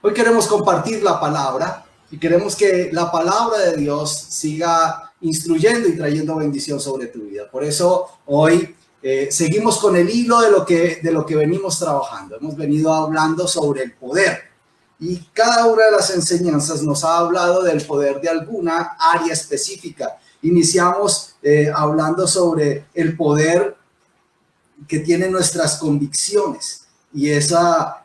Hoy queremos compartir la palabra y queremos que la palabra de Dios siga instruyendo y trayendo bendición sobre tu vida. Por eso hoy seguimos con el hilo de lo que venimos trabajando. Hemos venido hablando sobre el poder y cada una de las enseñanzas nos ha hablado del poder de alguna área específica. Iniciamos hablando sobre el poder que tienen nuestras convicciones. Y esa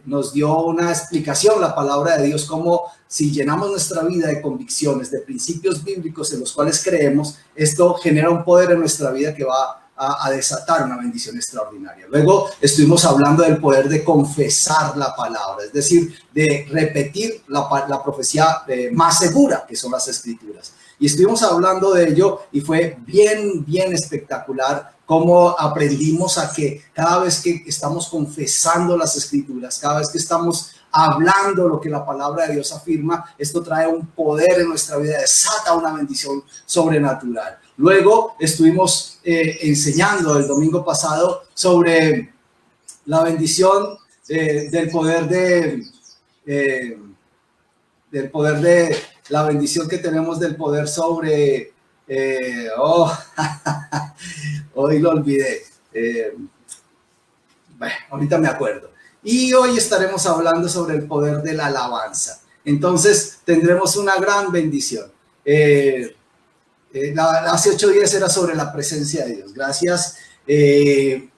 nos dio una explicación, la palabra de Dios, como si llenamos nuestra vida de convicciones, de principios bíblicos en los cuales creemos, esto genera un poder en nuestra vida que va a desatar una bendición extraordinaria. Luego estuvimos hablando del poder de confesar la palabra, es decir, de repetir la profecía más segura, que son las escrituras. Y estuvimos hablando de ello y fue bien espectacular cómo aprendimos a que cada vez que estamos confesando las escrituras, cada vez que estamos hablando lo que la palabra de Dios afirma, esto trae un poder en nuestra vida, desata una bendición sobrenatural. Luego estuvimos enseñando el domingo pasado sobre la bendición del poder de la bendición que tenemos del poder sobre hoy lo olvidé. Bueno, ahorita me acuerdo. Y hoy estaremos hablando sobre el poder de la alabanza. Entonces tendremos una gran bendición. Hace 8 días era sobre la presencia de Dios. Gracias. El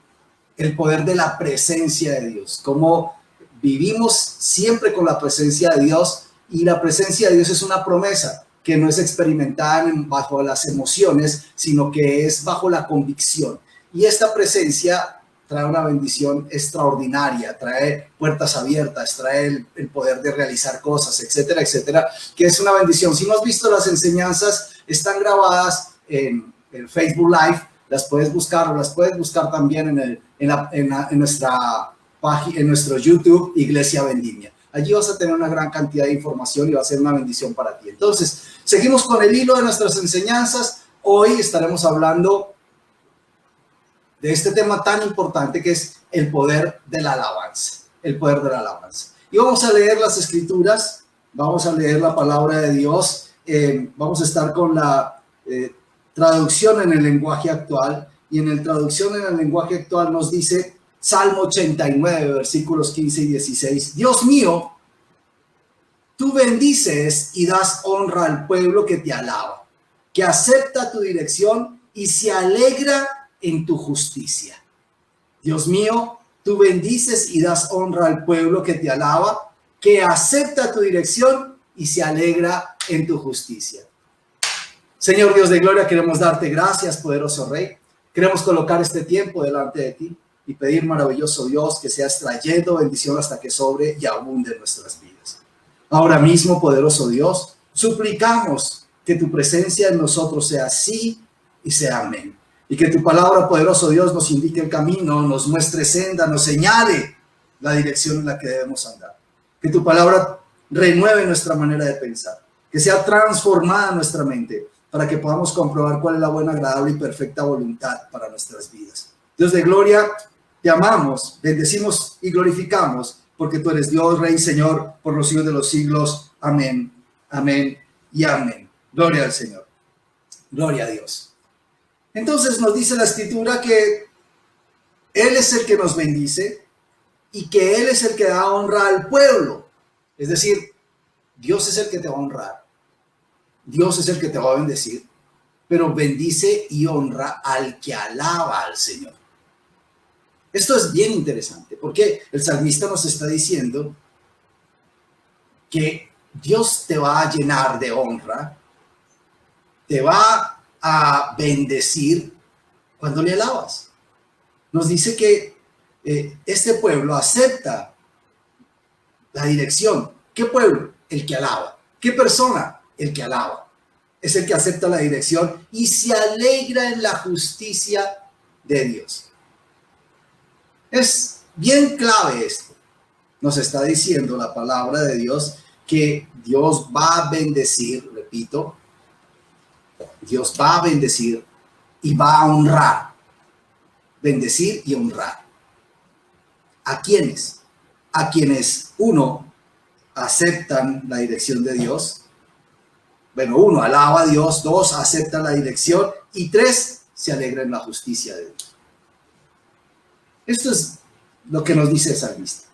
poder de la presencia de Dios. Cómo vivimos siempre con la presencia de Dios. Y la presencia de Dios es una promesa que no es experimentada bajo las emociones, sino que es bajo la convicción. Y esta presencia trae una bendición extraordinaria, trae puertas abiertas, trae el poder de realizar cosas, etcétera, etcétera, que es una bendición. Si no has visto las enseñanzas, están grabadas en el Facebook Live, las puedes buscar o las puedes buscar también en nuestra página, en nuestro YouTube, Iglesia Vendimia. Allí vas a tener una gran cantidad de información y va a ser una bendición para ti. Entonces, seguimos con el hilo de nuestras enseñanzas. Hoy estaremos hablando de este tema tan importante que es el poder de la alabanza. El poder de la alabanza. Y vamos a leer las escrituras, vamos a leer la palabra de Dios. Vamos a estar con la traducción en el lenguaje actual. Y en la traducción en el lenguaje actual nos dice... Salmo 89, versículos 15 y 16. Dios mío, tú bendices y das honra al pueblo que te alaba, que acepta tu dirección y se alegra en tu justicia. Dios mío, tú bendices y das honra al pueblo que te alaba, que acepta tu dirección y se alegra en tu justicia. Señor Dios de gloria, queremos darte gracias, poderoso Rey. Queremos colocar este tiempo delante de ti y pedir, maravilloso Dios, que seas trayendo bendición hasta que sobre y abunde en nuestras vidas. Ahora mismo, poderoso Dios, suplicamos que tu presencia en nosotros sea sí y sea amén. Y que tu palabra, poderoso Dios, nos indique el camino, nos muestre senda, nos señale la dirección en la que debemos andar. Que tu palabra renueve nuestra manera de pensar, que sea transformada nuestra mente para que podamos comprobar cuál es la buena, agradable y perfecta voluntad para nuestras vidas. Dios de gloria, te amamos, bendecimos y glorificamos, porque tú eres Dios, Rey, Señor, por los siglos de los siglos. Amén, amén y amén. Gloria al Señor. Gloria a Dios. Entonces nos dice la Escritura que Él es el que nos bendice y que Él es el que da honra al pueblo. Es decir, Dios es el que te va a honrar. Dios es el que te va a bendecir, pero bendice y honra al que alaba al Señor. Esto es bien interesante porque el salmista nos está diciendo que Dios te va a llenar de honra, te va a bendecir cuando le alabas. Nos dice que este pueblo acepta la dirección. ¿Qué pueblo? El que alaba. ¿Qué persona? El que alaba. Es el que acepta la dirección y se alegra en la justicia de Dios. Es bien clave esto. Nos está diciendo la palabra de Dios que Dios va a bendecir, repito, Dios va a bendecir y va a honrar. Bendecir y honrar. ¿A quiénes? A quienes, uno, aceptan la dirección de Dios. Bueno, 1, alaba a Dios. 2, acepta la dirección. Y 3, se alegra en la justicia de Dios. Esto es lo que nos dice el salmista.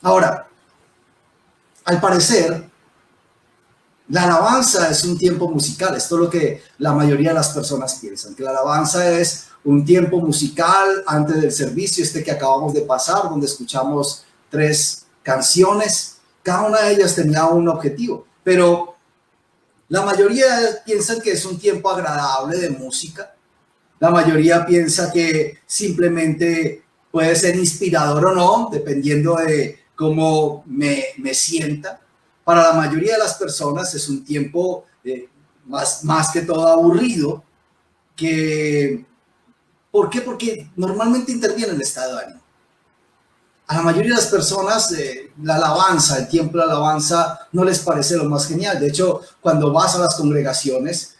Ahora, al parecer, la alabanza es un tiempo musical. Esto es lo que la mayoría de las personas piensan, que la alabanza es un tiempo musical antes del servicio, que acabamos de pasar, donde escuchamos 3 canciones. Cada una de ellas tenía un objetivo, pero la mayoría piensan que es un tiempo agradable de música. La mayoría piensa que simplemente puede ser inspirador o no, dependiendo de cómo me sienta. Para la mayoría de las personas es un tiempo más que todo aburrido. ¿Por qué? Porque normalmente interviene el estado de ánimo. A la mayoría de las personas la alabanza, el tiempo de la alabanza no les parece lo más genial. De hecho, cuando vas a las congregaciones,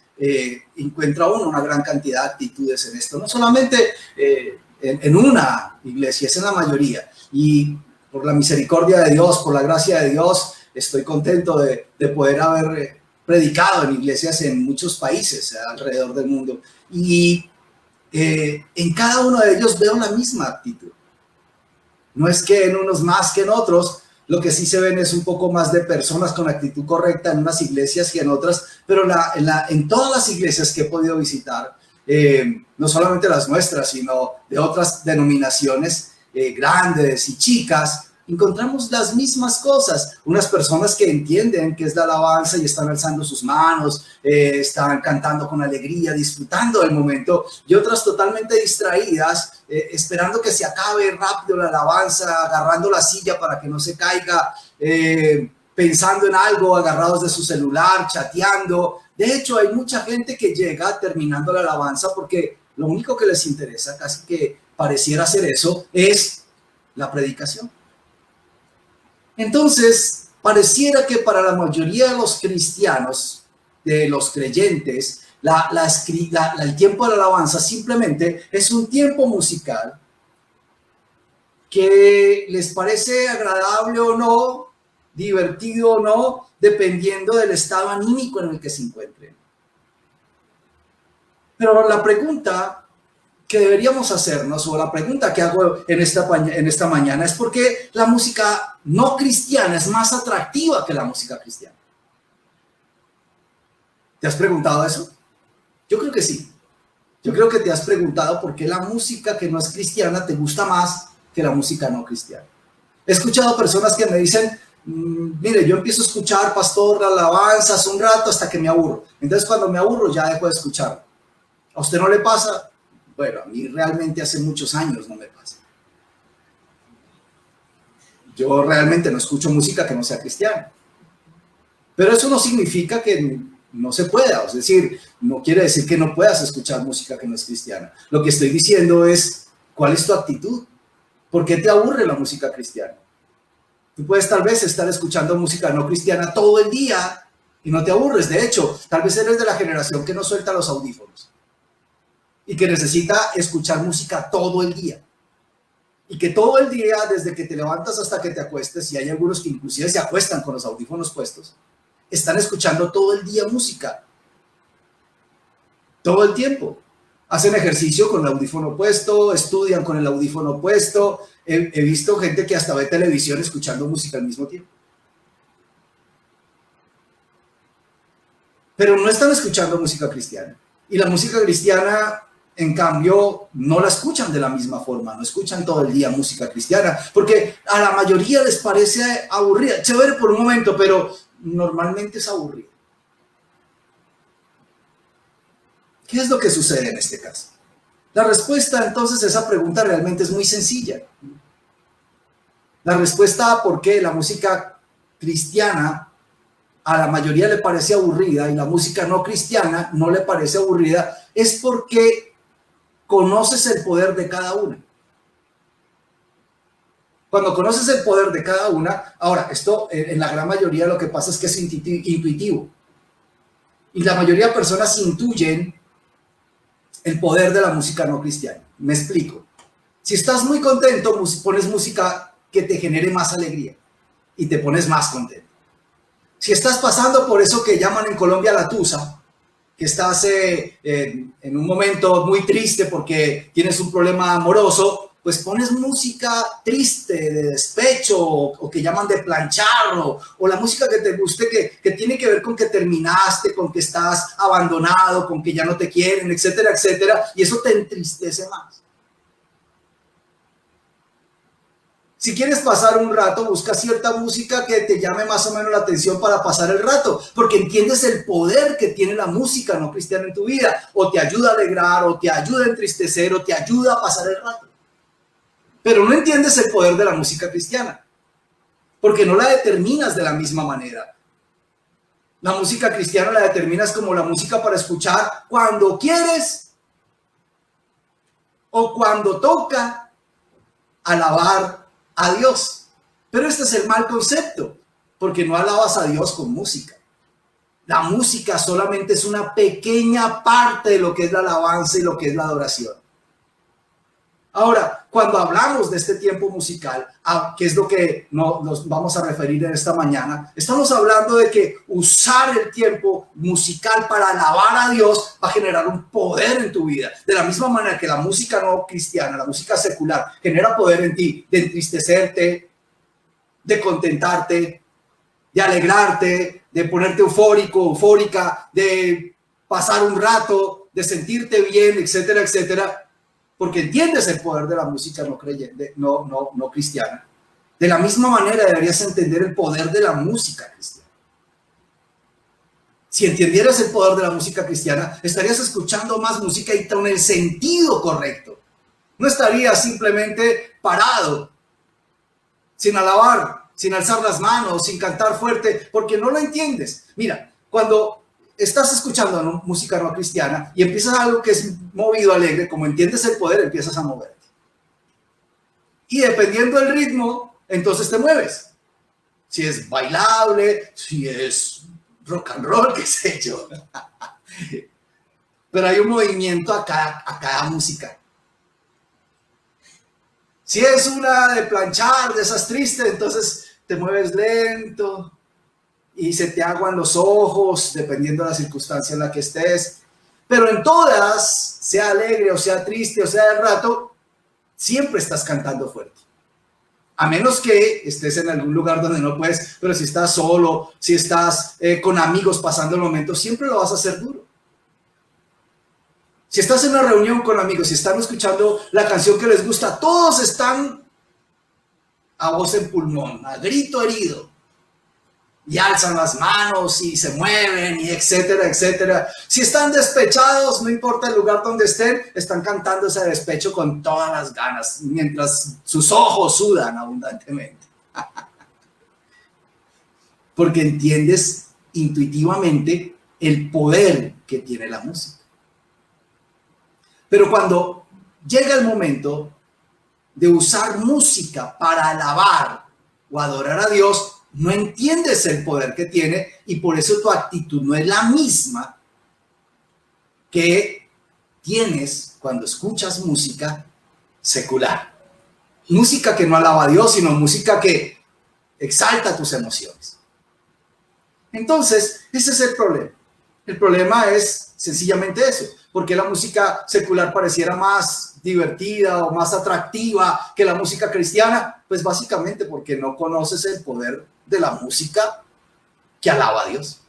encuentra uno una gran cantidad de actitudes en esto. No solamente en una iglesia, es en la mayoría. Y por la misericordia de Dios, por la gracia de Dios, estoy contento de poder haber predicado en iglesias en muchos países alrededor del mundo. Y en cada uno de ellos veo la misma actitud. No es que en unos más que en otros, lo que sí se ven es un poco más de personas con actitud correcta en unas iglesias que en otras, pero en todas las iglesias que he podido visitar, no solamente las nuestras, sino de otras denominaciones grandes y chicas, encontramos las mismas cosas. Unas personas que entienden que es la alabanza y están alzando sus manos, están cantando con alegría, disfrutando del momento, y otras totalmente distraídas, esperando que se acabe rápido la alabanza, agarrando la silla para que no se caiga, pensando en algo, agarrados de su celular, chateando. De hecho, hay mucha gente que llega terminando la alabanza porque lo único que les interesa, casi que pareciera ser eso, es la predicación. Entonces, pareciera que para la mayoría de los cristianos, de los creyentes, el tiempo de la alabanza simplemente es un tiempo musical que les parece agradable o no, divertido o no, dependiendo del estado anímico en el que se encuentren. Pero la pregunta que deberíamos hacernos, o la pregunta que hago en esta mañana, es por qué la música no cristiana es más atractiva que la música cristiana. ¿Te has preguntado eso? Yo creo que sí. Yo creo que te has preguntado por qué la música que no es cristiana te gusta más que la música no cristiana. He escuchado personas que me dicen, mire, yo empiezo a escuchar, pastor, alabanzas un rato hasta que me aburro. Entonces, cuando me aburro, ya dejo de escucharlo. ¿A usted no le pasa? Bueno, a mí realmente hace muchos años no me pasa. Yo realmente no escucho música que no sea cristiana. Pero eso no significa que no se pueda. Es decir, no quiere decir que no puedas escuchar música que no es cristiana. Lo que estoy diciendo es, ¿cuál es tu actitud? ¿Por qué te aburre la música cristiana? Tú puedes tal vez estar escuchando música no cristiana todo el día y no te aburres. De hecho, tal vez eres de la generación que no suelta los audífonos y que necesita escuchar música todo el día. Y que todo el día, desde que te levantas hasta que te acuestes, y hay algunos que inclusive se acuestan con los audífonos puestos, están escuchando todo el día música. Todo el tiempo. Hacen ejercicio con el audífono puesto, estudian con el audífono puesto. He visto gente que hasta ve televisión escuchando música al mismo tiempo. Pero no están escuchando música cristiana. Y la música cristiana, en cambio, no la escuchan de la misma forma, no escuchan todo el día música cristiana, porque a la mayoría les parece aburrida, chévere por un momento, pero normalmente es aburrida. ¿Qué es lo que sucede en este caso? La respuesta entonces a esa pregunta realmente es muy sencilla. La respuesta a por qué la música cristiana a la mayoría le parece aburrida y la música no cristiana no le parece aburrida es porque conoces el poder de cada una. Cuando conoces el poder de cada una, ahora, esto en la gran mayoría lo que pasa es que es intuitivo. Y la mayoría de personas intuyen el poder de la música no cristiana. Me explico. Si estás muy contento, pones música que te genere más alegría. y te pones más contento. Si estás pasando por eso que llaman en Colombia la tusa, que estás en un momento muy triste porque tienes un problema amoroso, pues pones música triste, de despecho, o que llaman de planchar, o la música que te guste, que tiene que ver con que terminaste, con que estás abandonado, con que ya no te quieren, etcétera, etcétera, y eso te entristece más. Si quieres pasar un rato, busca cierta música que te llame más o menos la atención para pasar el rato, porque entiendes el poder que tiene la música no cristiana en tu vida, o te ayuda a alegrar, o te ayuda a entristecer, o te ayuda a pasar el rato. Pero no entiendes el poder de la música cristiana, porque no la determinas de la misma manera. La música cristiana la determinas como la música para escuchar cuando quieres o cuando toca alabar a Dios. Pero este es el mal concepto, porque no alabas a Dios con música. La música solamente es una pequeña parte de lo que es la alabanza y lo que es la adoración. Ahora, cuando hablamos de este tiempo musical, que es lo que nos vamos a referir en esta mañana, estamos hablando de que usar el tiempo musical para alabar a Dios va a generar un poder en tu vida. De la misma manera que la música no cristiana, la música secular, genera poder en ti, de entristecerte, de contentarte, de alegrarte, de ponerte eufórico, eufórica, de pasar un rato, de sentirte bien, etcétera, etcétera. Porque entiendes el poder de la música no creyente, no cristiana. De la misma manera deberías entender el poder de la música cristiana. Si entendieras el poder de la música cristiana, estarías escuchando más música y con el sentido correcto. No estarías simplemente parado, sin alabar, sin alzar las manos, sin cantar fuerte, porque no lo entiendes. Mira, cuando estás escuchando música no cristiana y empiezas algo que es movido, alegre, como entiendes el poder, empiezas a moverte. Y dependiendo del ritmo, entonces te mueves. Si es bailable, si es rock and roll, qué sé yo. Pero hay un movimiento a cada música. Si es una de planchar, de esas tristes, entonces te mueves lento y se te aguan los ojos, dependiendo de la circunstancia en la que estés. Pero en todas, sea alegre o sea triste o sea de rato, siempre estás cantando fuerte. A menos que estés en algún lugar donde no puedes, pero si estás solo, si estás con amigos pasando el momento, siempre lo vas a hacer duro. Si estás en una reunión con amigos y están escuchando la canción que les gusta, todos están a voz en pulmón, a grito herido. Y alzan las manos y se mueven y etcétera, etcétera. Si están despechados, no importa el lugar donde estén, están cantando ese despecho con todas las ganas, mientras sus ojos sudan abundantemente. Porque entiendes intuitivamente el poder que tiene la música. Pero cuando llega el momento de usar música para alabar o adorar a Dios, no entiendes el poder que tiene y por eso tu actitud no es la misma que tienes cuando escuchas música secular. Música que no alaba a Dios, sino música que exalta tus emociones. Entonces, ese es el problema. El problema es sencillamente eso. ¿Por qué la música secular pareciera más divertida o más atractiva que la música cristiana? Pues básicamente porque no conoces el poder de la música que alaba a Dios.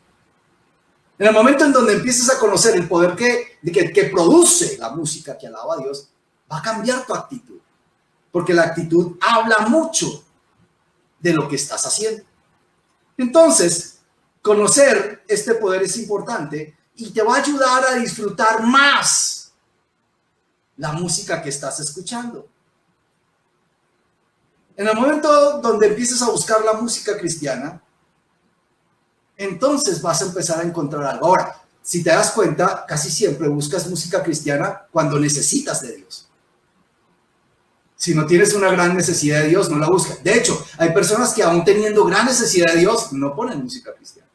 En el momento en donde empieces a conocer el poder que produce la música que alaba a Dios, va a cambiar tu actitud. Porque la actitud habla mucho de lo que estás haciendo. Entonces, conocer este poder es importante y te va a ayudar a disfrutar más la música que estás escuchando. En el momento donde empieces a buscar la música cristiana, entonces vas a empezar a encontrar algo. Ahora, si te das cuenta, casi siempre buscas música cristiana cuando necesitas de Dios. Si no tienes una gran necesidad de Dios, no la buscas. De hecho, hay personas que aún teniendo gran necesidad de Dios, no ponen música cristiana.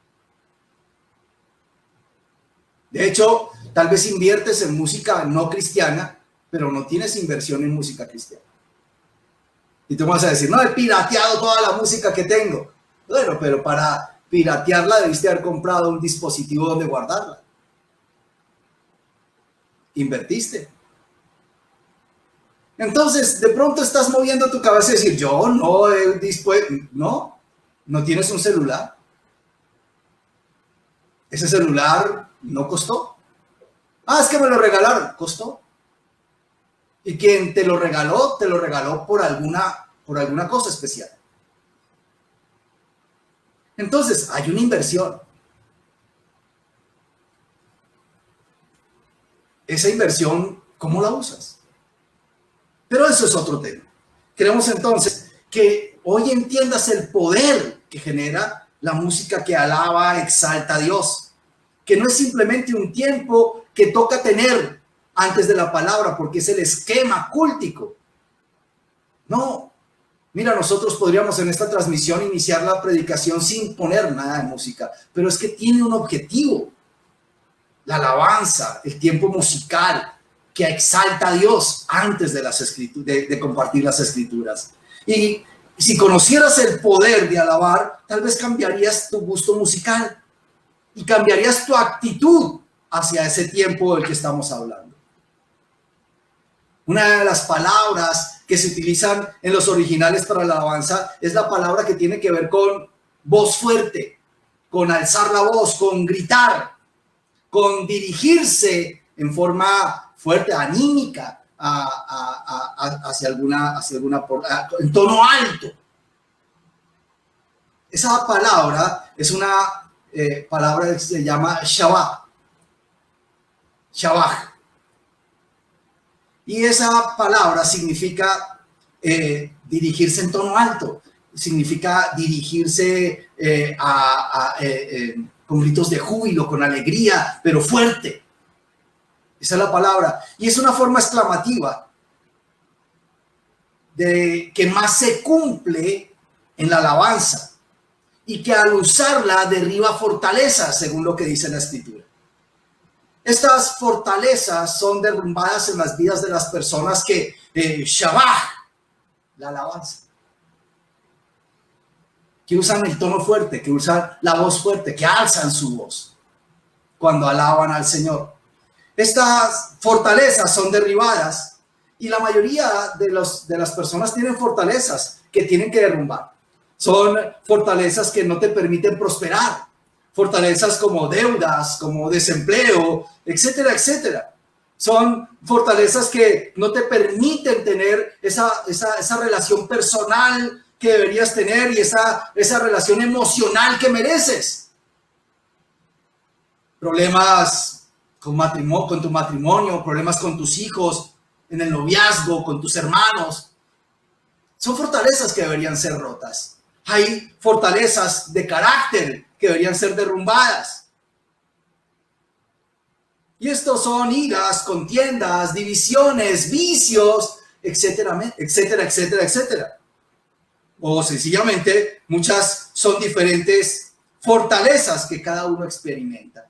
De hecho, tal vez inviertes en música no cristiana, pero no tienes inversión en música cristiana. Y tú vas a decir, no, he pirateado toda la música que tengo. Bueno, pero para piratearla debiste haber comprado un dispositivo donde guardarla. Invertiste. Entonces, de pronto estás moviendo tu cabeza y decir, yo no he dispuesto, no tienes un celular. Ese celular no costó. Ah, es que me lo regalaron, costó. Y quien te lo regaló por alguna cosa especial. Entonces, hay una inversión. Esa inversión, ¿cómo la usas? Pero eso es otro tema. Queremos entonces que hoy entiendas el poder que genera la música que alaba, exalta a Dios. Que no es simplemente un tiempo que toca tener antes de la palabra, porque es el esquema cúltico. No. Mira, nosotros podríamos en esta transmisión iniciar la predicación sin poner nada de música, pero es que tiene un objetivo. La alabanza, el tiempo musical que exalta a Dios antes de las de compartir las escrituras. Y si conocieras el poder de alabar, tal vez cambiarías tu gusto musical y cambiarías tu actitud hacia ese tiempo del que estamos hablando. Una de las palabras que se utilizan en los originales para la alabanza es la palabra que tiene que ver con voz fuerte, con alzar la voz, con gritar, con dirigirse en forma fuerte, anímica, hacia alguna en tono alto. Esa palabra es una palabra que se llama shabach. Shabach. Y esa palabra significa dirigirse en tono alto, significa dirigirse con gritos de júbilo, con alegría, pero fuerte. Esa es la palabra. Y es una forma exclamativa de que más se cumple en la alabanza y que al usarla derriba fortalezas, según lo que dice la Escritura. Estas fortalezas son derrumbadas en las vidas de las personas que shabach, la alabanza, que usan el tono fuerte, que usan la voz fuerte, que alzan su voz cuando alaban al Señor. Estas fortalezas son derribadas y la mayoría de las personas tienen fortalezas que tienen que derrumbar. Son fortalezas que no te permiten prosperar, fortalezas como deudas, como desempleo, etcétera, etcétera. Son fortalezas que no te permiten tener esa relación personal que deberías tener y esa relación emocional que mereces. Problemas con tu matrimonio, problemas con tus hijos, en el noviazgo, con tus hermanos. Son fortalezas que deberían ser rotas. Hay fortalezas de carácter que deberían ser derrumbadas. Y estos son iras, contiendas, divisiones, vicios, etcétera, etcétera, etcétera, etcétera. O sencillamente, muchas son diferentes fortalezas que cada uno experimenta.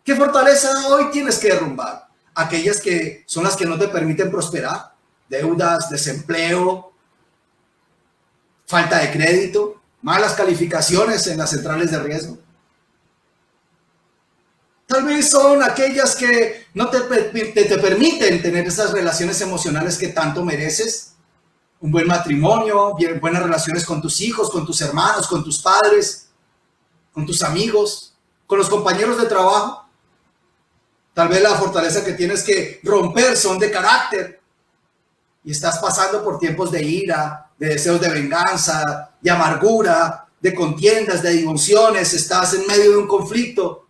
¿Qué fortaleza hoy tienes que derrumbar? Aquellas que son las que no te permiten prosperar. Deudas, desempleo, falta de crédito, malas calificaciones en las centrales de riesgo. Tal vez son aquellas que no te permiten tener esas relaciones emocionales que tanto mereces. Un buen matrimonio, buenas relaciones con tus hijos, con tus hermanos, con tus padres, con tus amigos, con los compañeros de trabajo. Tal vez la fortaleza que tienes que romper son de carácter y estás pasando por tiempos de ira, de deseos de venganza, de amargura, de contiendas, de divulsiones, estás en medio de un conflicto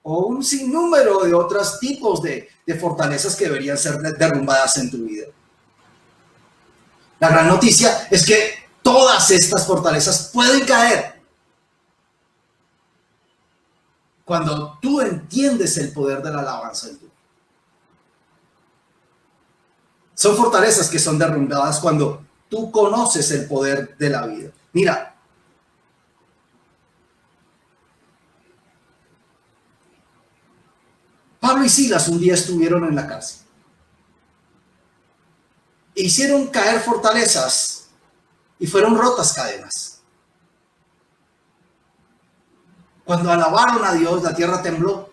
o un sinnúmero de otros tipos de fortalezas que deberían ser derrumbadas en tu vida. La gran noticia es que todas estas fortalezas pueden caer cuando tú entiendes el poder de la alabanza en tu vida. Son fortalezas que son derrumbadas cuando tú conoces el poder de la vida. Mira, Pablo y Silas un día estuvieron en la cárcel. e hicieron caer fortalezas y fueron rotas cadenas. Cuando alabaron a Dios, la tierra tembló.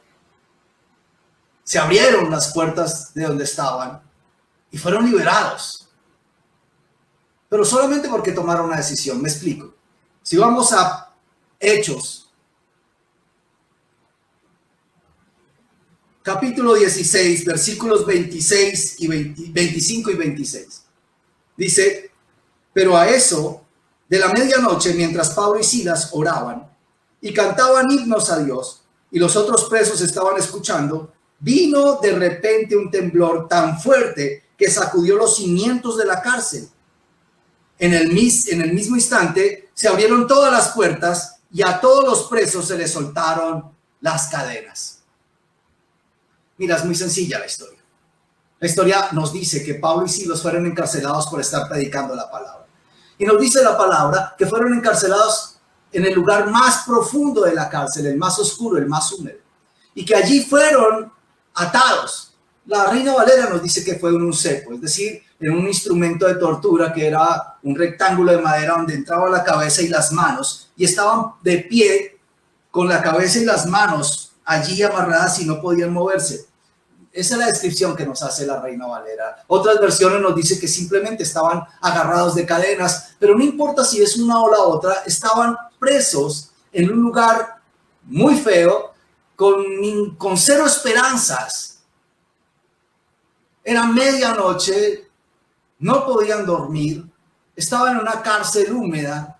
Se abrieron las puertas de donde estaban y fueron liberados. Pero solamente porque tomaron una decisión. Me explico. Si vamos a Hechos, capítulo 16, versículos 26 y 25 y 26. Dice, pero a eso de la medianoche, mientras Pablo y Silas oraban y cantaban himnos a Dios, y los otros presos estaban escuchando, vino de repente un temblor tan fuerte que sacudió los cimientos de la cárcel. En el mismo instante se abrieron todas las puertas y a todos los presos se les soltaron las cadenas. Mira, es muy sencilla la historia. La historia nos dice que Pablo y Silas fueron encarcelados por estar predicando la palabra. Y nos dice la palabra que fueron encarcelados en el lugar más profundo de la cárcel, el más oscuro, el más húmedo. Y que allí fueron atados. La Reina Valera nos dice que fue en un cepo, es decir, en un instrumento de tortura que era un rectángulo de madera donde entraba la cabeza y las manos, y estaban de pie con la cabeza y las manos allí amarradas y no podían moverse. Esa es la descripción que nos hace la Reina Valera. Otras versiones nos dice que simplemente estaban agarrados de cadenas, pero no importa si es una o la otra, estaban presos en un lugar muy feo, con cero esperanzas. Era medianoche, no podían dormir, estaban en una cárcel húmeda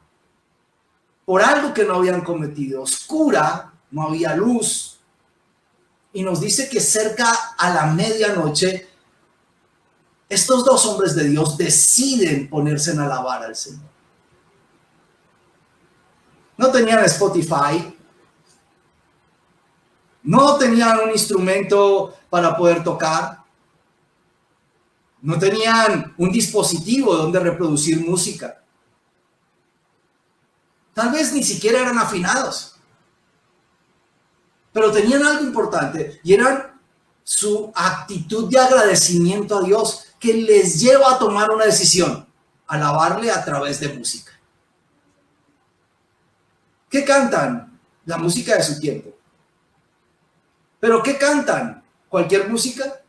por algo que no habían cometido, oscura, no había luz. Y nos dice que cerca a la medianoche, estos dos hombres de Dios deciden ponerse en alabar al Señor. No tenían Spotify, no tenían un instrumento para poder tocar, no tenían un dispositivo donde reproducir música. Tal vez ni siquiera eran afinados. Pero tenían algo importante y era su actitud de agradecimiento a Dios que les lleva a tomar una decisión, alabarle a través de música. ¿Qué cantan? La música de su tiempo. ¿Pero qué cantan? ¿Cualquier música?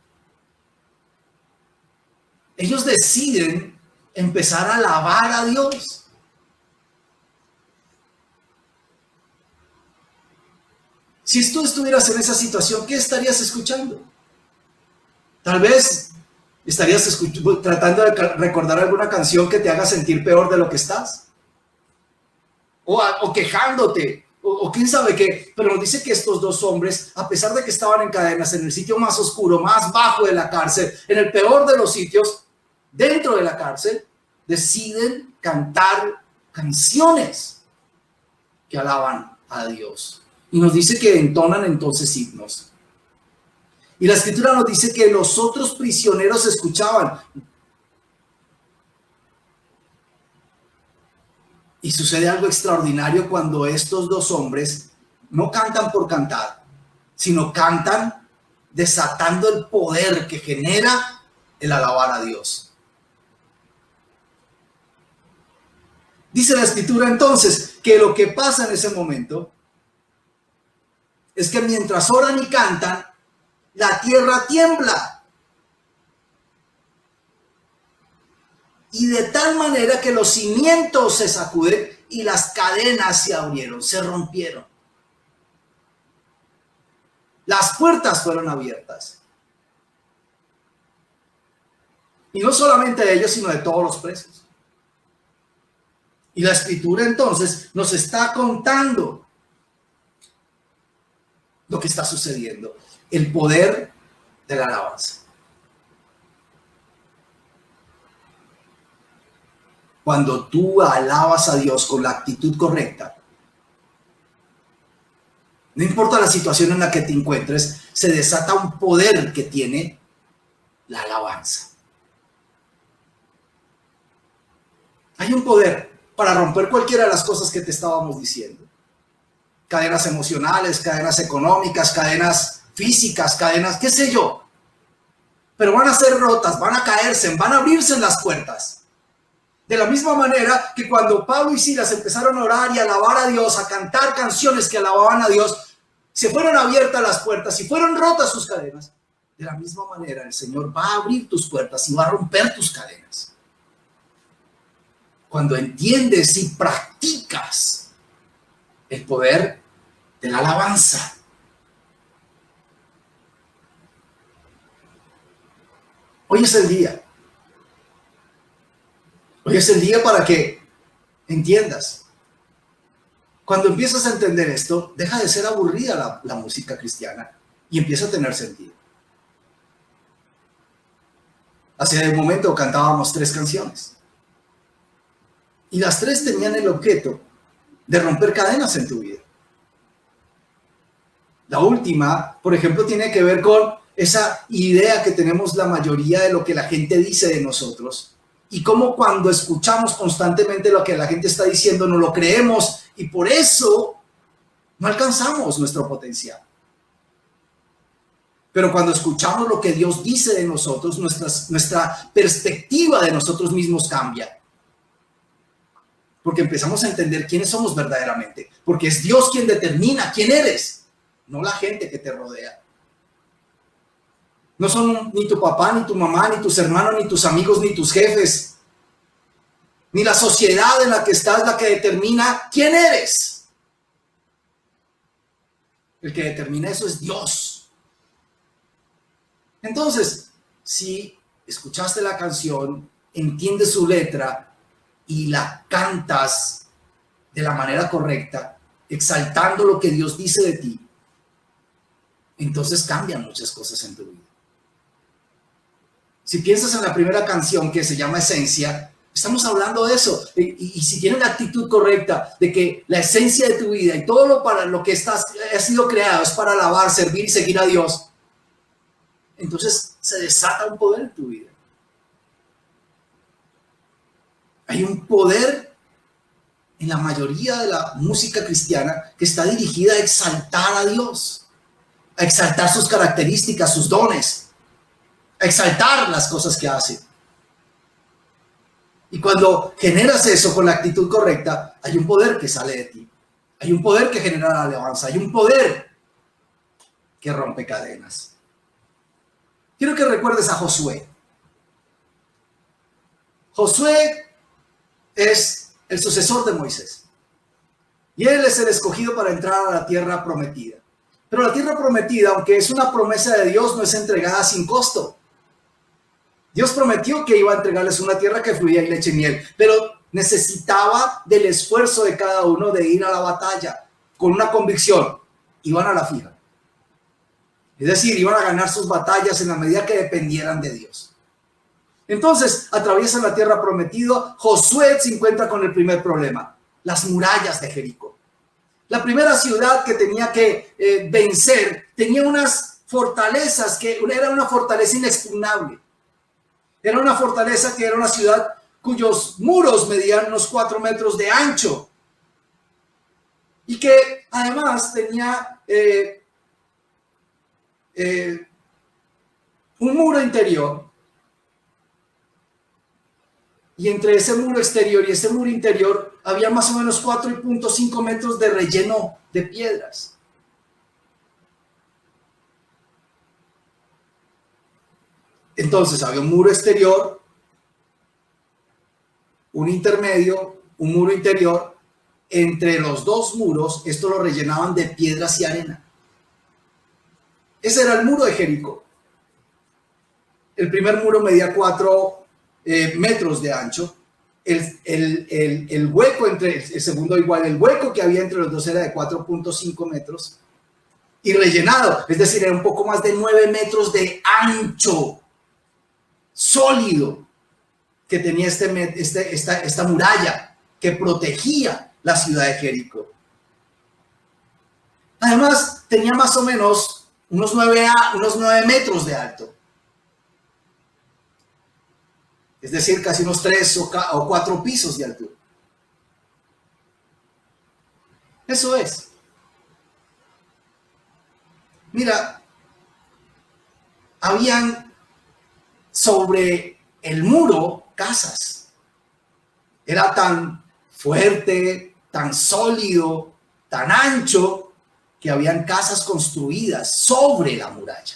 Ellos deciden empezar a alabar a Dios. Si tú estuvieras en esa situación, ¿qué estarías escuchando? Tal vez estarías tratando de recordar alguna canción que te haga sentir peor de lo que estás. O quejándote, o quién sabe qué. Pero nos dice que estos dos hombres, a pesar de que estaban en cadenas, en el sitio más oscuro, más bajo de la cárcel, en el peor de los sitios, dentro de la cárcel, deciden cantar canciones que alaban a Dios. Y nos dice que entonan entonces himnos. Y la escritura nos dice que los otros prisioneros escuchaban. Y sucede algo extraordinario cuando estos dos hombres no cantan por cantar, sino cantan desatando el poder que genera el alabar a Dios. Dice la escritura entonces que lo que pasa en ese momento es que mientras oran y cantan, la tierra tiembla. Y de tal manera que los cimientos se sacuden y las cadenas se abrieron, se rompieron. Las puertas fueron abiertas. Y no solamente de ellos, sino de todos los presos. Y la escritura entonces nos está contando lo que está sucediendo, el poder de la alabanza. Cuando tú alabas a Dios con la actitud correcta, no importa la situación en la que te encuentres, se desata un poder que tiene la alabanza. Hay un poder para romper cualquiera de las cosas que te estábamos diciendo. Cadenas emocionales, cadenas económicas, cadenas físicas, cadenas, qué sé yo. pero van a ser rotas, van a caerse, van a abrirse las puertas. De la misma manera que cuando Pablo y Silas empezaron a orar y a alabar a Dios, a cantar canciones que alababan a Dios, se fueron abiertas las puertas y fueron rotas sus cadenas. De la misma manera, el Señor va a abrir tus puertas y va a romper tus cadenas. Cuando entiendes y practicas el poder de la alabanza. Hoy es el día. Hoy es el día para que entiendas. Cuando empiezas a entender esto, deja de ser aburrida la música cristiana y empieza a tener sentido. Hace un momento cantábamos 3 canciones. Y las 3 tenían el objeto de romper cadenas en tu vida. La última, por ejemplo, tiene que ver con esa idea que tenemos la mayoría de lo que la gente dice de nosotros. Y cómo cuando escuchamos constantemente lo que la gente está diciendo, no lo creemos y por eso no alcanzamos nuestro potencial. Pero cuando escuchamos lo que Dios dice de nosotros, nuestra perspectiva de nosotros mismos cambia. Porque empezamos a entender quiénes somos verdaderamente. Porque es Dios quien determina quién eres, no la gente que te rodea. No son ni tu papá, ni tu mamá, ni tus hermanos, ni tus amigos, ni tus jefes, ni la sociedad en la que estás la que determina quién eres. El que determina eso es Dios. Entonces, si escuchaste la canción, entiendes su letra y la cantas de la manera correcta, exaltando lo que Dios dice de ti, entonces cambian muchas cosas en tu vida. Si piensas en la primera canción que se llama Esencia, estamos hablando de eso. Y si tienes la actitud correcta de que la esencia de tu vida y todo para lo que has sido creado es para alabar, servir y seguir a Dios, entonces se desata un poder en tu vida. Hay un poder en la mayoría de la música cristiana que está dirigida a exaltar a Dios, a exaltar sus características, sus dones, a exaltar las cosas que hace. Y cuando generas eso con la actitud correcta, hay un poder que sale de ti. Hay un poder que genera la alabanza. Hay un poder que rompe cadenas. Quiero que recuerdes a Josué. Josué es el sucesor de Moisés. Y él es el escogido para entrar a la tierra prometida. Pero la tierra prometida, aunque es una promesa de Dios, no es entregada sin costo. Dios prometió que iba a entregarles una tierra que fluía en leche y miel, pero necesitaba del esfuerzo de cada uno de ir a la batalla con una convicción. Iban a la fija. Es decir, iban a ganar sus batallas en la medida que dependieran de Dios. Entonces, atraviesan la tierra prometida. Josué se encuentra con el primer problema, las murallas de Jericó. La primera ciudad que tenía que vencer tenía unas fortalezas que era una fortaleza inexpugnable. Era una fortaleza que era una ciudad cuyos muros medían unos 4 metros de ancho y que además tenía un muro interior, y entre ese muro exterior y ese muro interior había más o menos 4.5 metros de relleno de piedras. Entonces había un muro exterior, un intermedio, un muro interior. Entre los 2 muros, esto lo rellenaban de piedras y arena. Ese era el muro de Jericó. El primer muro medía 4 metros de ancho. El hueco entre el segundo igual, el hueco que había entre los dos era de 4.5 metros y rellenado, es decir, era un poco más de 9 metros de ancho sólido que tenía esta muralla que protegía la ciudad de Jericó. Además, tenía más o menos unos 9 metros de alto. Es decir, casi unos 3 o 4 pisos de altura. Eso es. Mira, habían sobre el muro casas. Era tan fuerte, tan sólido, tan ancho, que habían casas construidas sobre la muralla.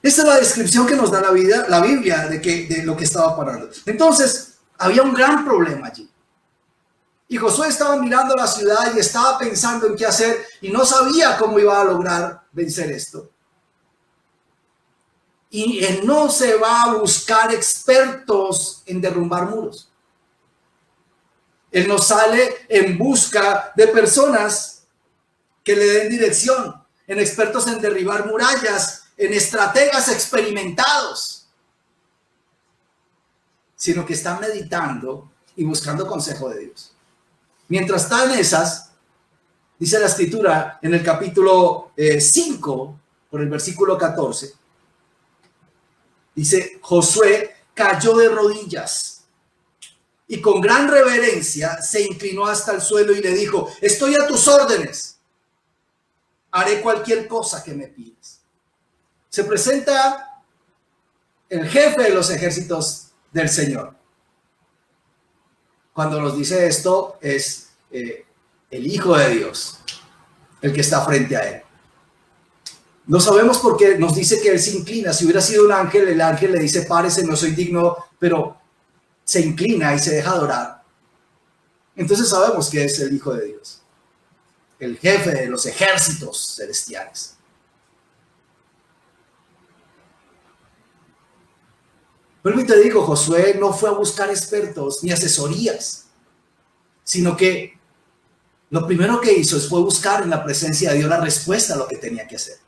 Esta es la descripción que nos da la Biblia de lo que estaba pasando. Entonces, había un gran problema allí. Y Josué estaba mirando la ciudad y estaba pensando en qué hacer y no sabía cómo iba a lograr vencer esto. Y él no se va a buscar expertos en derrumbar muros. Él no sale en busca de personas que le den dirección, en expertos en derribar murallas, en estrategas experimentados, sino que está meditando y buscando consejo de Dios. Mientras está en esas, dice la escritura en el capítulo 5, por el versículo 14, dice: Josué cayó de rodillas y con gran reverencia se inclinó hasta el suelo y le dijo: estoy a tus órdenes, haré cualquier cosa que me pides. Se presenta el jefe de los ejércitos del Señor. Cuando nos dice esto, es el Hijo de Dios el que está frente a él. No sabemos por qué nos dice que él se inclina. Si hubiera sido un ángel, el ángel le dice: párese, no soy digno, pero se inclina y se deja adorar. Entonces sabemos que es el Hijo de Dios, el jefe de los ejércitos celestiales. Pero te digo, Josué no fue a buscar expertos ni asesorías, sino que lo primero que hizo fue buscar en la presencia de Dios la respuesta a lo que tenía que hacer.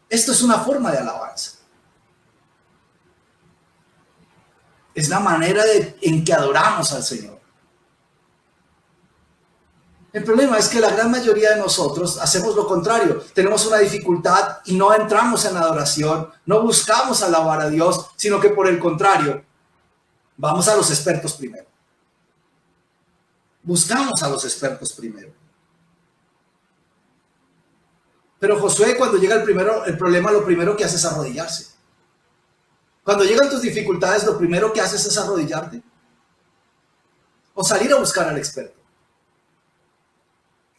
Esto es una forma de alabanza. Es la manera en que adoramos al Señor. El problema es que la gran mayoría de nosotros hacemos lo contrario. Tenemos una dificultad y no entramos en adoración, no buscamos alabar a Dios, sino que por el contrario, vamos a los expertos primero. Buscamos a los expertos primero. Pero Josué, cuando llega el problema, lo primero que hace es arrodillarse. Cuando llegan tus dificultades, lo primero que haces es arrodillarte. O salir a buscar al experto.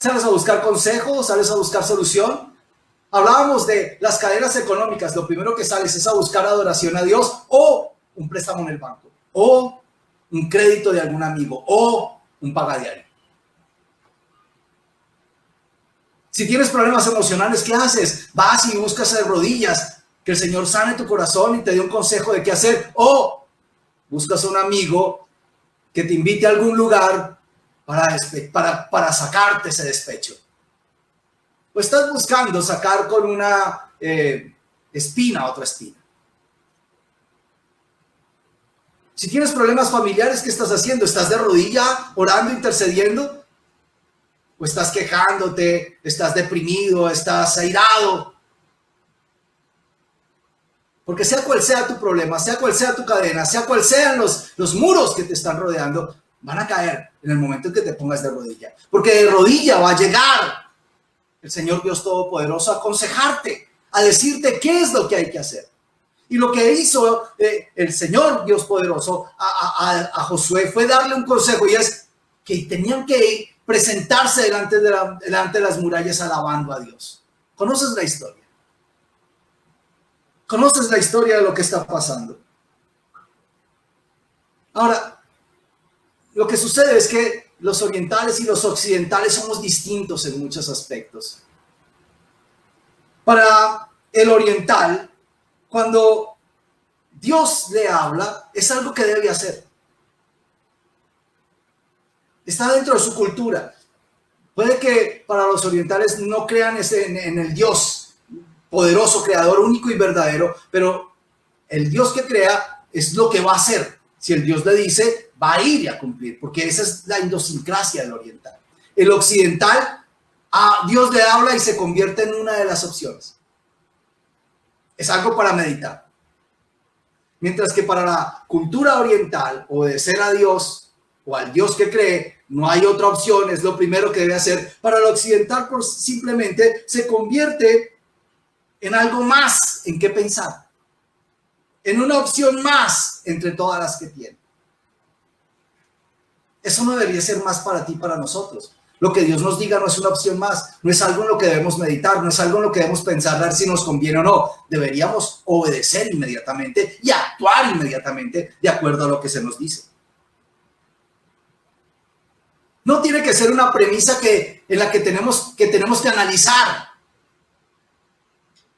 ¿Sales a buscar consejo? ¿Sales a buscar solución? Hablábamos de las cadenas económicas. Lo primero que sales es a buscar adoración a Dios, o un préstamo en el banco, o un crédito de algún amigo, o un pagadiario. Si tienes problemas emocionales, ¿qué haces? Vas y buscas de rodillas que el Señor sane tu corazón y te dé un consejo de qué hacer, o buscas a un amigo que te invite a algún lugar para sacarte ese despecho. O estás buscando sacar con una espina otra espina. Si tienes problemas familiares, ¿qué estás haciendo? ¿Estás de rodilla, orando, intercediendo? ¿O estás quejándote? ¿Estás deprimido? ¿Estás airado? Porque sea cual sea tu problema, sea cual sea tu cadena, sea cual sean los muros que te están rodeando, van a caer en el momento en que te pongas de rodilla. Porque de rodilla va a llegar el Señor Dios Todopoderoso a aconsejarte, a decirte qué es lo que hay que hacer. Y lo que hizo el Señor Dios Poderoso a Josué fue darle un consejo, y es que tenían que presentarse delante de las murallas alabando a Dios. ¿Conoces la historia? ¿Conoces la historia de lo que está pasando? Ahora, lo que sucede es que los orientales y los occidentales somos distintos en muchos aspectos. Para el oriental, cuando Dios le habla, es algo que debe hacer. Está dentro de su cultura. Puede que para los orientales no crean en el Dios poderoso, creador, único y verdadero, pero el Dios que crea es lo que va a hacer. Si el Dios le dice, va a ir y a cumplir, porque esa es la idiosincrasia del oriental. El occidental, a Dios le habla y se convierte en una de las opciones. Es algo para meditar. Mientras que para la cultura oriental, obedecer a Dios o al Dios que cree, no hay otra opción, es lo primero que debe hacer. Para el occidental, pues, simplemente se convierte en algo más en qué pensar, en una opción más entre todas las que tiene. Eso no debería ser más para ti, para nosotros. Lo que Dios nos diga no es una opción más, no es algo en lo que debemos meditar, no es algo en lo que debemos pensar, a ver si nos conviene o no. Deberíamos obedecer inmediatamente y actuar inmediatamente de acuerdo a lo que se nos dice. No tiene que ser una premisa en la que tenemos que analizar,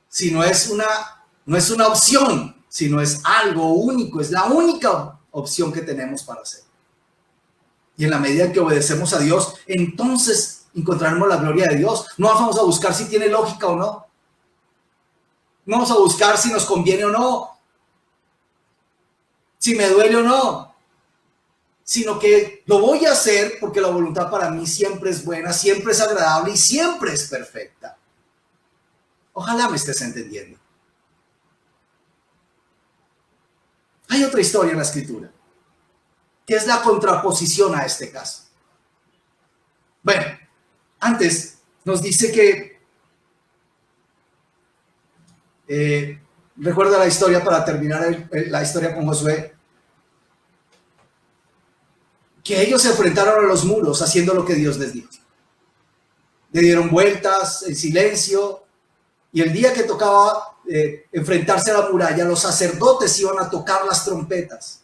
si no es una opción, sino es algo único, es la única opción que tenemos para hacer. Y en la medida en que obedecemos a Dios, entonces encontraremos la gloria de Dios. No vamos a buscar si tiene lógica o no. No vamos a buscar si nos conviene o no. Si me duele o no. Sino que lo voy a hacer porque la voluntad para mí siempre es buena, siempre es agradable y siempre es perfecta. Ojalá me estés entendiendo. Hay otra historia en la Escritura que es la contraposición a este caso. Bueno, antes nos dice que, recuerda la historia para terminar la historia con Josué, que ellos se enfrentaron a los muros haciendo lo que Dios les dijo. Le dieron vueltas en silencio y el día que tocaba enfrentarse a la muralla, los sacerdotes iban a tocar las trompetas.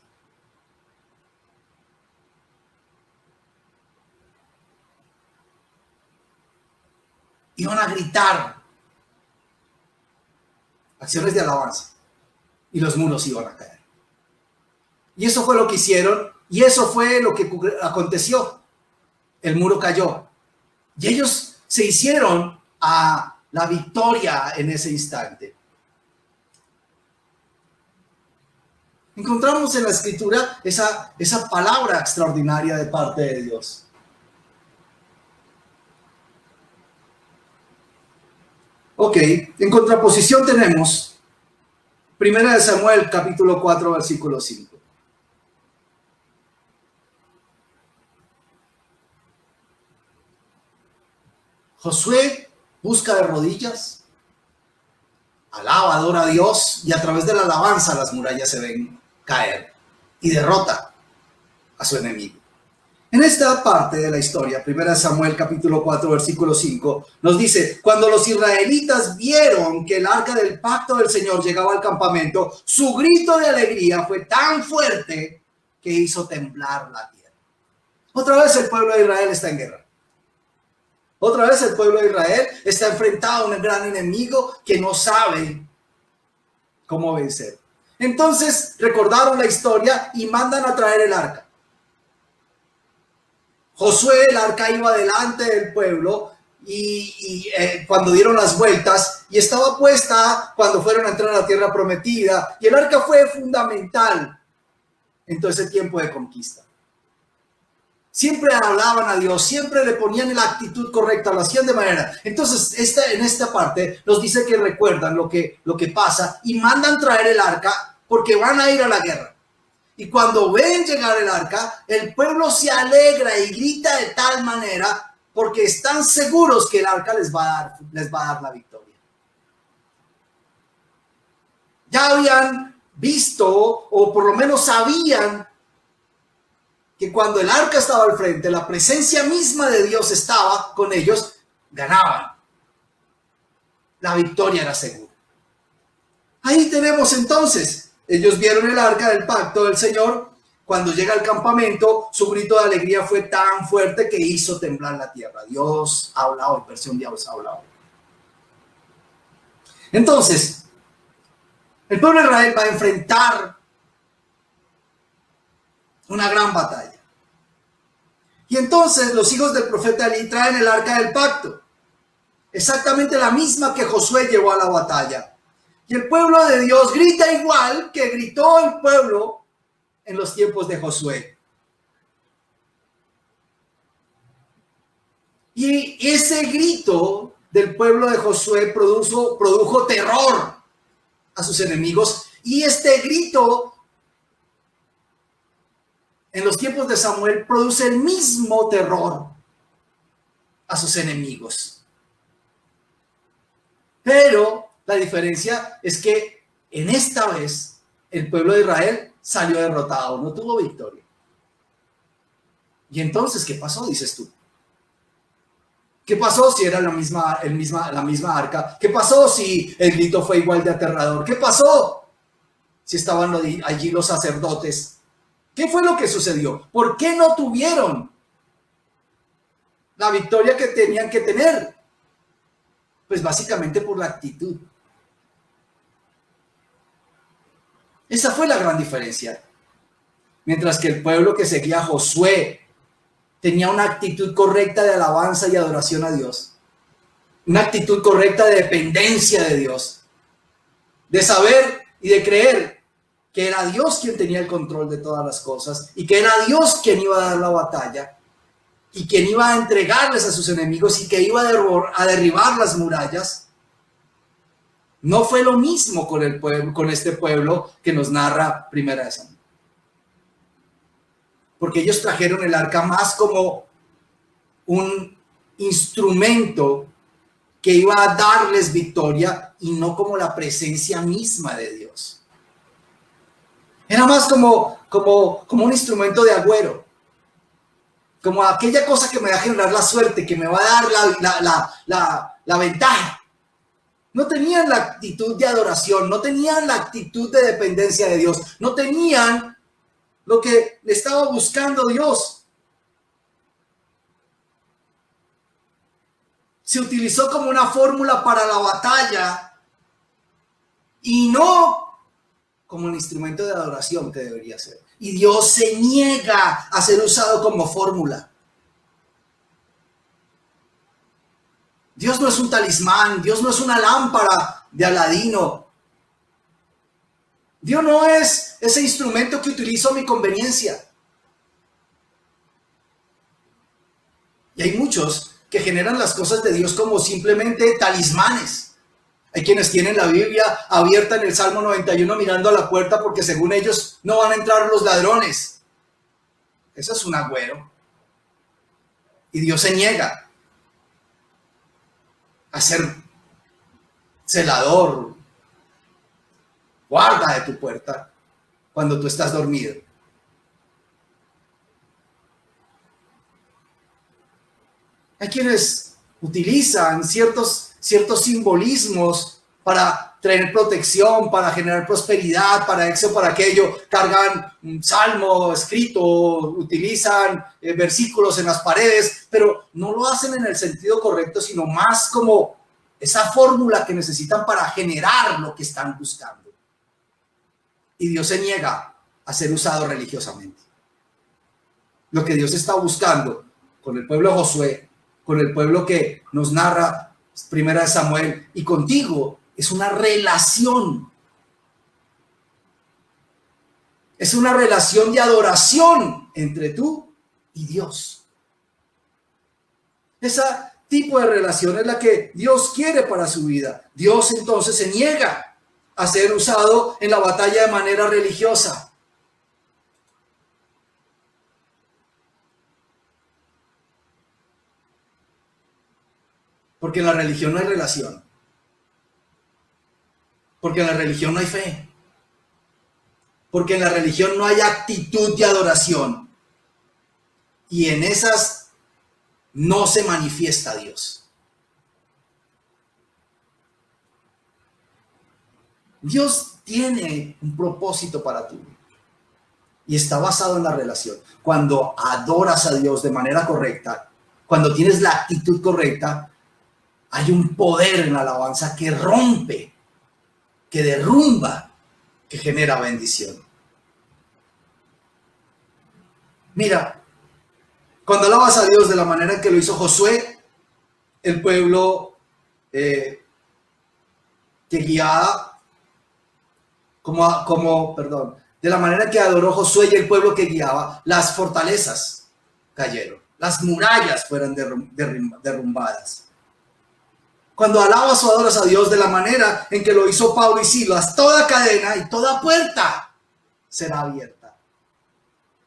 Iban a gritar acciones de alabanza y los muros iban a caer. Y eso fue lo que hicieron y eso fue lo que aconteció. El muro cayó y ellos se hicieron a la victoria en ese instante. Encontramos en la Escritura esa palabra extraordinaria de parte de Dios. Ok, en contraposición tenemos 1 Samuel capítulo 4 versículo 5. Josué busca de rodillas, alaba, adora a Dios y a través de la alabanza las murallas se ven caer y derrota a su enemigo. En esta parte de la historia, 1 Samuel capítulo 4 versículo 5, nos dice, cuando los israelitas vieron que el arca del pacto del Señor llegaba al campamento, su grito de alegría fue tan fuerte que hizo temblar la tierra. Otra vez el pueblo de Israel está en guerra. Otra vez el pueblo de Israel está enfrentado a un gran enemigo que no sabe cómo vencer. Entonces recordaron la historia y mandan a traer el arca. Josué, el arca iba delante del pueblo y cuando dieron las vueltas y estaba puesta cuando fueron a entrar a la tierra prometida y el arca fue fundamental en todo ese tiempo de conquista. Siempre hablaban a Dios, siempre le ponían la actitud correcta, lo hacían de manera. Entonces, en esta parte nos dice que recuerdan lo que pasa y mandan traer el arca porque van a ir a la guerra. Y cuando ven llegar el arca, el pueblo se alegra y grita de tal manera porque están seguros que el arca les va a dar la victoria. Ya habían visto, o por lo menos sabían, que cuando el arca estaba al frente, la presencia misma de Dios estaba con ellos, ganaban. La victoria era segura. Ahí tenemos entonces. Ellos vieron el arca del pacto del Señor. Cuando llega al campamento, su grito de alegría fue tan fuerte que hizo temblar la tierra. Dios ha hablado, versión Dios ha hablado. Entonces, el pueblo de Israel va a enfrentar una gran batalla. Y entonces los hijos del profeta Elí traen el arca del pacto. Exactamente la misma que Josué llevó a la batalla. Y el pueblo de Dios grita igual que gritó el pueblo en los tiempos de Josué. Y ese grito del pueblo de Josué produjo terror a sus enemigos. Y este grito en los tiempos de Samuel produce el mismo terror a sus enemigos. Pero La diferencia es que en esta vez el pueblo de Israel salió derrotado, no tuvo victoria. Y entonces, ¿qué pasó? Dices tú. ¿Qué pasó si era la misma arca? ¿Qué pasó si el grito fue igual de aterrador? ¿Qué pasó si estaban allí los sacerdotes? ¿Qué fue lo que sucedió? ¿Por qué no tuvieron la victoria que tenían que tener? Pues básicamente por la actitud. Esa fue la gran diferencia. Mientras que el pueblo que seguía a Josué tenía una actitud correcta de alabanza y adoración a Dios. Una actitud correcta de dependencia de Dios. De saber y de creer que era Dios quien tenía el control de todas las cosas y que era Dios quien iba a dar la batalla y quien iba a entregarles a sus enemigos y que iba a derribar las murallas. No fue lo mismo con el pueblo, con este pueblo que nos narra Primera de Samuel. Porque ellos trajeron el arca más como un instrumento que iba a darles victoria y no como la presencia misma de Dios. Era más como un instrumento de agüero, como aquella cosa que me va a generar la suerte, que me va a dar la ventaja. No tenían la actitud de adoración, no tenían la actitud de dependencia de Dios, no tenían lo que le estaba buscando Dios. Se utilizó como una fórmula para la batalla y no como un instrumento de adoración que debería ser. Y Dios se niega a ser usado como fórmula. Dios no es un talismán, Dios no es una lámpara de Aladino. Dios no es ese instrumento que utilizo a mi conveniencia. Y hay muchos que generan las cosas de Dios como simplemente talismanes. Hay quienes tienen la Biblia abierta en el Salmo 91 mirando a la puerta porque según ellos no van a entrar los ladrones. Eso es un agüero. Y Dios se niega a ser celador, guarda de tu puerta cuando tú estás dormido. Hay quienes utilizan ciertos simbolismos para traer protección, para generar prosperidad, para eso, para aquello. Cargan un salmo escrito, utilizan versículos en las paredes, pero no lo hacen en el sentido correcto, sino más como esa fórmula que necesitan para generar lo que están buscando. Y Dios se niega a ser usado religiosamente. Lo que Dios está buscando con el pueblo de Josué, con el pueblo que nos narra Primera de Samuel y contigo, es una relación. Es una relación de adoración entre tú y Dios. Ese tipo de relación es la que Dios quiere para su vida. Dios entonces se niega a ser usado en la batalla de manera religiosa. Porque en la religión no hay relación. Porque en la religión no hay fe. Porque en la religión no hay actitud de adoración. Y en esas no se manifiesta Dios. Dios tiene un propósito para tu vida. Y está basado en la relación. Cuando adoras a Dios de manera correcta, cuando tienes la actitud correcta, hay un poder en la alabanza que rompe, que derrumba, que genera bendición. Mira, cuando alabas a Dios de la manera en que lo hizo Josué, el pueblo que guiaba, de la manera que adoró Josué y el pueblo que guiaba, las fortalezas cayeron, las murallas fueron derrumbadas. Cuando alabas o adoras a Dios de la manera en que lo hizo Pablo y Silas, toda cadena y toda puerta será abierta.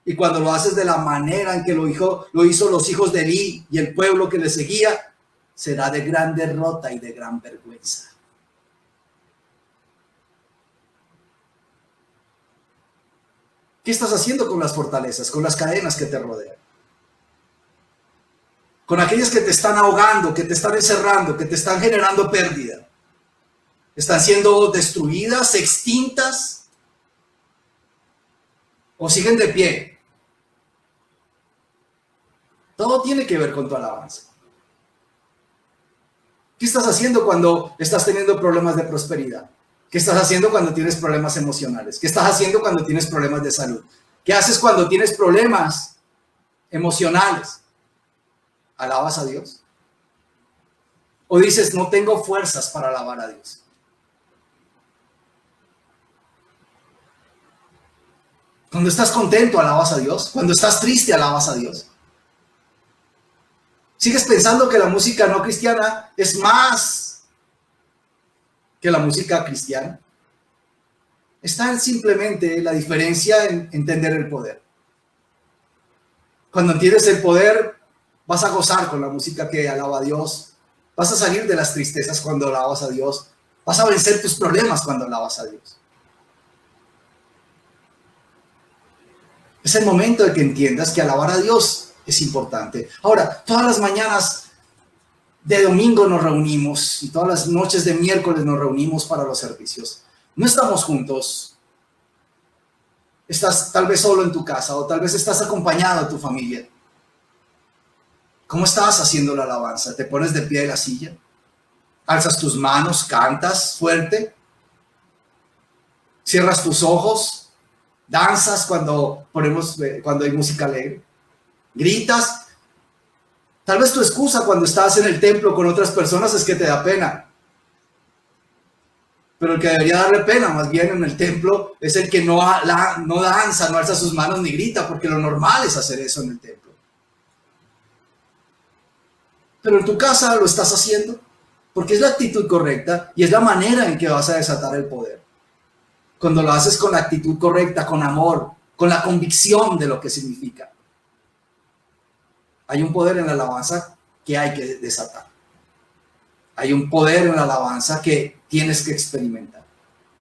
Y cuando lo haces de la manera en que lo hizo los hijos de Elí y el pueblo que le seguía, será de gran derrota y de gran vergüenza. ¿Qué estás haciendo con las fortalezas, con las cadenas que te rodean? Con aquellas que te están ahogando, que te están encerrando, que te están generando pérdida. ¿Están siendo destruidas, extintas? ¿O siguen de pie? Todo tiene que ver con tu alabanza. ¿Qué estás haciendo cuando estás teniendo problemas de prosperidad? ¿Qué estás haciendo cuando tienes problemas emocionales? ¿Qué estás haciendo cuando tienes problemas de salud? ¿Qué haces cuando tienes problemas emocionales? ¿Alabas a Dios? ¿O dices, no tengo fuerzas para alabar a Dios? Cuando estás contento, alabas a Dios. Cuando estás triste, alabas a Dios. ¿Sigues pensando que la música no cristiana es más que la música cristiana? Está simplemente la diferencia en entender el poder. Cuando entiendes el poder, vas a gozar con la música que alaba a Dios. Vas a salir de las tristezas cuando alabas a Dios. Vas a vencer tus problemas cuando alabas a Dios. Es el momento de que entiendas que alabar a Dios es importante. Ahora, todas las mañanas de domingo nos reunimos y todas las noches de miércoles nos reunimos para los servicios. No estamos juntos. Estás tal vez solo en tu casa o tal vez estás acompañado de tu familia. ¿Cómo estás haciendo la alabanza? ¿Te pones de pie de la silla? ¿Alzas tus manos? ¿Cantas fuerte? ¿Cierras tus ojos? ¿Danzas cuando hay música alegre? ¿Gritas? Tal vez tu excusa cuando estás en el templo con otras personas es que te da pena. Pero el que debería darle pena más bien en el templo es el que no danza, no alza sus manos ni grita, porque lo normal es hacer eso en el templo. Pero en tu casa lo estás haciendo porque es la actitud correcta y es la manera en que vas a desatar el poder. Cuando lo haces con la actitud correcta, con amor, con la convicción de lo que significa. Hay un poder en la alabanza que hay que desatar. Hay un poder en la alabanza que tienes que experimentar.